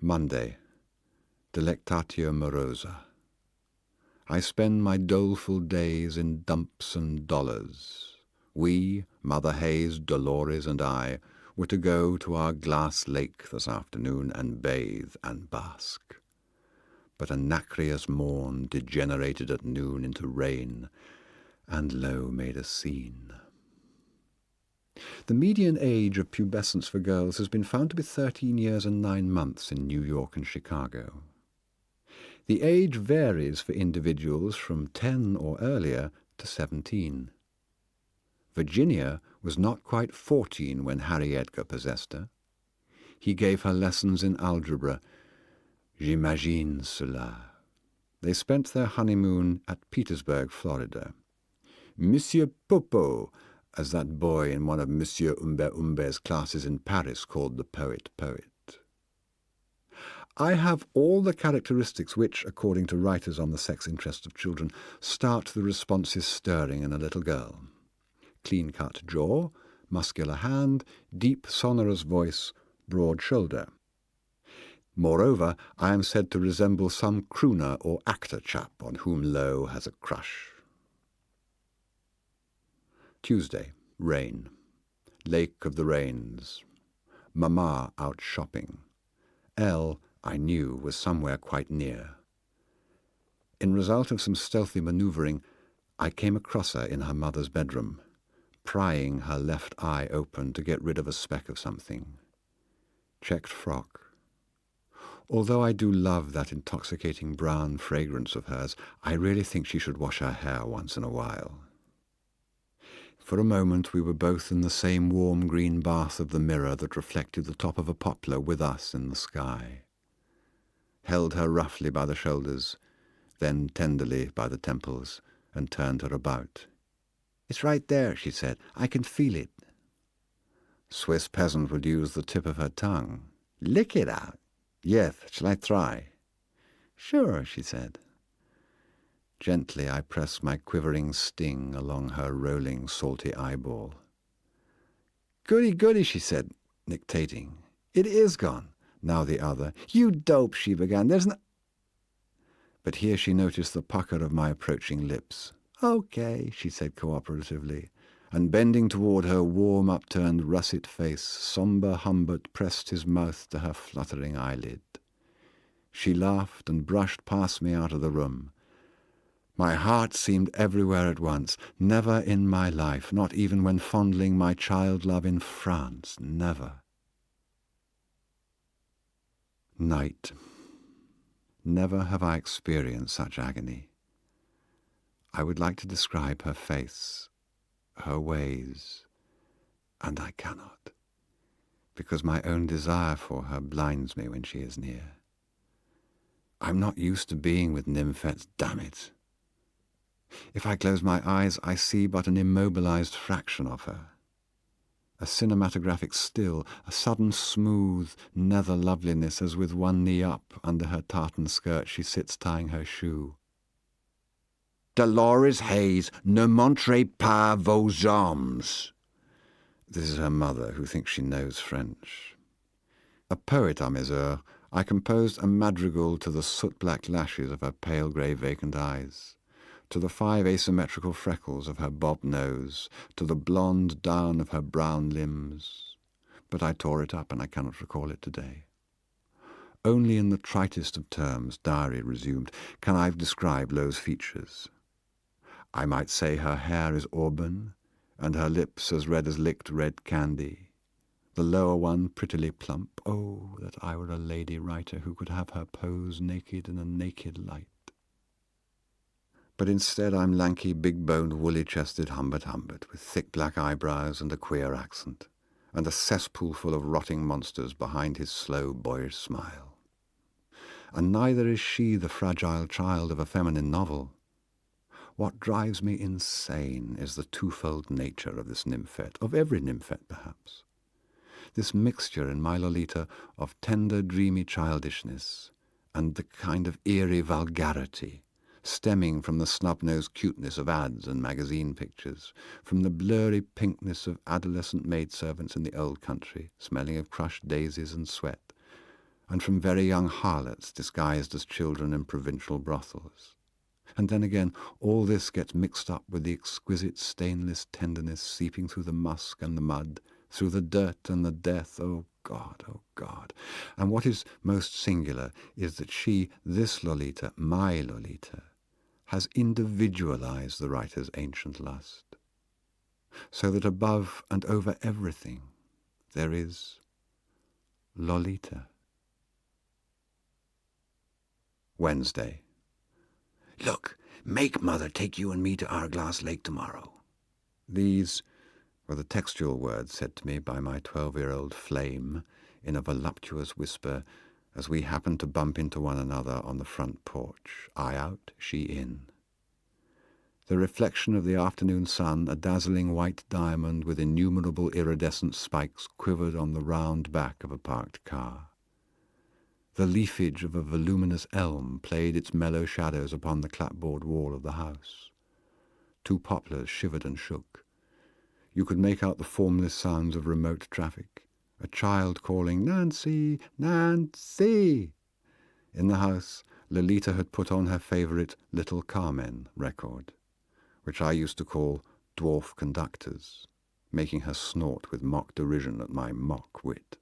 Monday, Delectatio Morosa. I spend my doleful days in dumps and dollars. We, Mother Hayes, Dolores, and I, were to go to our glass lake this afternoon and bathe and bask. But a nacreous morn degenerated at noon into rain, and lo, made a scene. The median age of pubescence for girls has been found to be 13 years and 9 months in New York and Chicago. The age varies for individuals from 10 or earlier to 17. Virginia was not quite 14 when Harry Edgar possessed her. He gave her lessons in algebra. J'imagine cela. They spent their honeymoon at Petersburg, Florida. Monsieur Popo, as that boy in one of Monsieur Umber's classes in Paris called the poet. I have all the characteristics which, according to writers on the sex interest of children, start the responses stirring in a little girl. Clean-cut jaw, muscular hand, deep sonorous voice, broad shoulder. Moreover, I am said to resemble some crooner or actor chap on whom Lowe has a crush. Tuesday, rain. Lake of the Rains. Mamma out shopping. L, I knew, was somewhere quite near. In result of some stealthy manoeuvring, I came across her in her mother's bedroom, prying her left eye open to get rid of a speck of something. Checked frock. Although I do love that intoxicating brown fragrance of hers, I really think she should wash her hair once in a while. For a moment we were both in the same warm green bath of the mirror that reflected the top of a poplar with us in the sky. Held her roughly by the shoulders, then tenderly by the temples, and turned her about. "It's right there," she said. "I can feel it." Swiss peasant would use the tip of her tongue. "Lick it out." "Yes, shall I try?" "Sure," she said. Gently I pressed my quivering sting along her rolling salty eyeball. "Goody, goody," she said, dictating. "It is gone." Now the other. "You dope," she began. "There's no—" But here she noticed the pucker of my approaching lips. "Okay," she said cooperatively, and bending toward her warm upturned russet face, sombre Humbert pressed his mouth to her fluttering eyelid. She laughed and brushed past me out of the room. My heart seemed everywhere at once. Never in my life, not even when fondling my child-love in France, never. Night. Never have I experienced such agony. I would like to describe her face, her ways, and I cannot, because my own desire for her blinds me when she is near. I'm not used to being with nymphets, damn it. If I close my eyes, I see but an immobilized fraction of her. A cinematographic still, a sudden smooth nether loveliness as with one knee up under her tartan skirt she sits tying her shoe. "Dolores Hayes, ne montrez pas vos armes." This is her mother, who thinks she knows French. A poet, à mes heures, I composed a madrigal to the soot-black lashes of her pale grey vacant eyes, to the 5 asymmetrical freckles of her bobbed nose, to the blonde down of her brown limbs. But I tore it up, and I cannot recall it today. Only in the tritest of terms, Diary resumed, can I describe Lowe's features. I might say her hair is auburn, and her lips as red as licked red candy, the lower one prettily plump. Oh, that I were a lady writer who could have her pose naked in a naked light. But instead I'm lanky, big-boned, woolly-chested Humbert, with thick black eyebrows and a queer accent, and a cesspool full of rotting monsters behind his slow, boyish smile. And neither is she the fragile child of a feminine novel. What drives me insane is the twofold nature of this nymphette, of every nymphette perhaps. This mixture in my Lolita of tender, dreamy childishness and the kind of eerie vulgarity stemming from the snub-nosed cuteness of ads and magazine pictures, from the blurry pinkness of adolescent maidservants in the old country, smelling of crushed daisies and sweat, and from very young harlots disguised as children in provincial brothels. And then again, all this gets mixed up with the exquisite stainless tenderness seeping through the musk and the mud, through the dirt and the death. Oh God, oh God. And what is most singular is that she, this Lolita, my Lolita, has individualized the writer's ancient lust, so that above and over everything there is Lolita. Wednesday. Look, make Mother take you and me to Hourglass Lake tomorrow. These were the textual words said to me by my 12-year-old flame in a voluptuous whisper as we happened to bump into one another on the front porch, I out, she in. The reflection of the afternoon sun, a dazzling white diamond with innumerable iridescent spikes, quivered on the round back of a parked car. The leafage of a voluminous elm played its mellow shadows upon the clapboard wall of the house. 2 poplars shivered and shook. You could make out the formless sounds of remote traffic. A child calling, "Nancy, Nancy!" In the house, Lolita had put on her favourite Little Carmen record, which I used to call Dwarf Conductors, making her snort with mock derision at my mock wit.